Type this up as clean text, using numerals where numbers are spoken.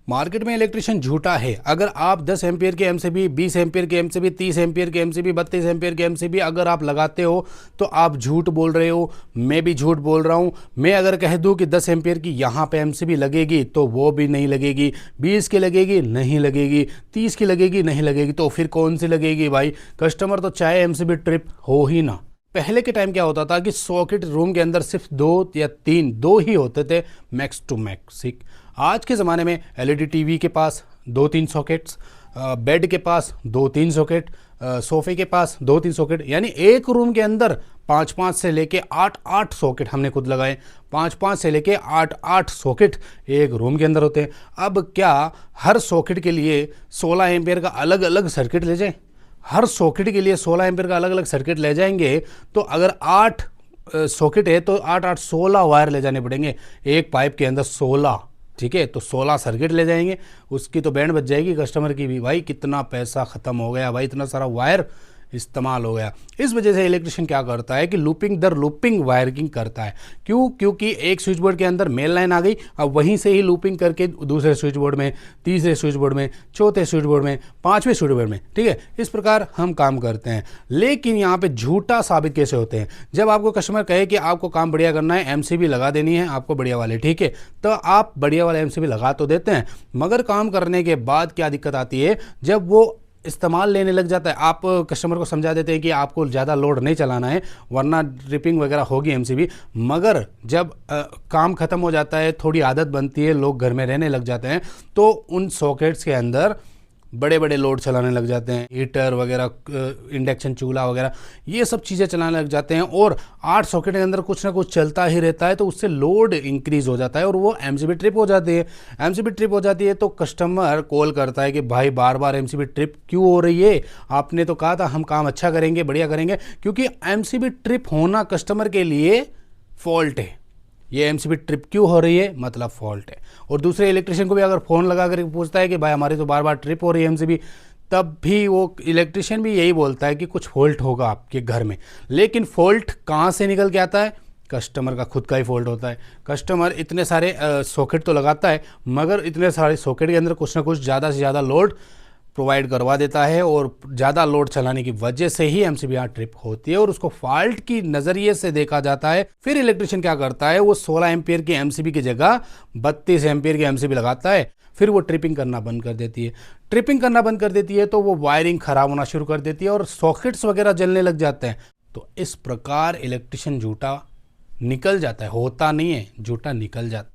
Market में electrician झूठा है। अगर आप 10 एम्पियर के एमसीबी, 20 एम्पियर के एमसीबी, 30 एम्पियर के एमसीबी, 32 एम्पियर के एमसीबी अगर आप लगाते हो तो आप झूठ बोल रहे हो। मैं भी झूठ बोल रहा हूँ। मैं अगर कह दूँ कि 10 एम्पियर की यहाँ पे एमसीबी लगेगी तो वो भी नहीं लगेगी, 20 की लगेगी नहीं लगेगी, 30 की लगेगी नहीं लगेगी, तो फिर कौन सी लगेगी भाई? कस्टमर तो चाहे एमसीबी ट्रिप हो ही ना। पहले के टाइम क्या होता था कि सॉकेट रूम के अंदर सिर्फ 2 या 3 दो ही होते थे, मैक्स टू मैक्स। आज के ज़माने में एलईडी टीवी के पास 2-3 सॉकेट्स, बेड के पास 2-3 सॉकेट, सोफे के पास 2-3 सॉकेट, यानी एक रूम के अंदर 5-5 से लेके 8-8 सॉकेट हमने खुद लगाए। 5-5 से लेके 8-8 सॉकेट एक रूम के अंदर होते हैं। अब क्या हर सॉकेट के लिए 16 एम्पियर का अलग अलग सर्किट ले जाएं? हर सॉकेट के लिए 16 एम्पियर का अलग अलग सर्किट ले जाएंगे तो अगर 8 सॉकेट है तो 8-8 16 वायर ले जाने पड़ेंगे एक पाइप के अंदर, 16। ठीक है, तो 16 सर्किट ले जाएंगे, उसकी तो बैंड बच जाएगी कस्टमर की भी। भाई कितना पैसा ख़त्म हो गया भाई, इतना सारा वायर इस्तेमाल हो गया। इस वजह से इलेक्ट्रिशियन क्या करता है कि लूपिंग दर लूपिंग वायरिंग करता है। क्यों? क्योंकि एक स्विच बोर्ड के अंदर मेल लाइन आ गई, अब वहीं से ही लूपिंग करके दूसरे स्विच बोर्ड में, तीसरे स्विच बोर्ड में, चौथे स्विच बोर्ड में, पांचवें स्विच बोर्ड में। ठीक है, इस प्रकार हम काम करते हैं। लेकिन यहाँ पे झूठा साबित कैसे होते हैं? जब आपको कस्टमर कहे कि आपको काम बढ़िया करना है, एमसीबी लगा देनी है आपको बढ़िया वाले, ठीक है, तो आप बढ़िया वाले एमसीबी लगा तो देते हैं, मगर काम करने के बाद क्या दिक्कत आती है? जब वो इस्तेमाल लेने लग जाता है, आप कस्टमर को समझा देते हैं कि आपको ज़्यादा लोड नहीं चलाना है वरना ड्रिपिंग वगैरह होगी एमसीबी, मगर जब काम ख़त्म हो जाता है, थोड़ी आदत बनती है, लोग घर में रहने लग जाते हैं, तो उन सॉकेट्स के अंदर बड़े बड़े लोड चलाने लग जाते हैं, हीटर वगैरह, इंडक्शन चूल्हा वगैरह, ये सब चीज़ें चलाने लग जाते हैं। और 8 सॉकेट के अंदर कुछ ना कुछ चलता ही रहता है, तो उससे लोड इंक्रीज़ हो जाता है और वो एमसीबी ट्रिप हो जाती है। एमसीबी ट्रिप हो जाती है तो कस्टमर कॉल करता है कि भाई बार बार एमसीबी ट्रिप क्यों हो रही है? आपने तो कहा था हम काम अच्छा करेंगे, बढ़िया करेंगे। क्योंकि एमसीबी ट्रिप होना कस्टमर के लिए फॉल्ट है। ये एमसीबी ट्रिप क्यों हो रही है मतलब फॉल्ट है। और दूसरे इलेक्ट्रिशियन को भी अगर फ़ोन लगा कर पूछता है कि भाई हमारी तो बार बार ट्रिप हो रही है एमसीबी, तब भी वो इलेक्ट्रिशियन भी यही बोलता है कि कुछ फॉल्ट होगा आपके घर में। लेकिन फॉल्ट कहाँ से निकल के आता है? कस्टमर का खुद का ही फॉल्ट होता है। कस्टमर इतने सारे सॉकेट तो लगाता है, मगर इतने सारे सॉकेट के अंदर कुछ ना कुछ ज़्यादा से ज़्यादा लोड प्रोवाइड करवा देता है, और ज़्यादा लोड चलाने की वजह से ही एमसीबी ट्रिप होती है और उसको फॉल्ट की नज़रिए से देखा जाता है। फिर इलेक्ट्रिशियन क्या करता है? वो 16 एम्पियर की एमसीबी की जगह 32 एम्पियर की एमसीबी लगाता है, फिर वो ट्रिपिंग करना बंद कर देती है। ट्रिपिंग करना बंद कर देती है तो वो वायरिंग ख़राब होना शुरू कर देती है और सॉकेट्स वगैरह जलने लग जाते हैं। तो इस प्रकार इलेक्ट्रिशियन झूठा निकल जाता है, होता नहीं है, झूठा निकल जाता है।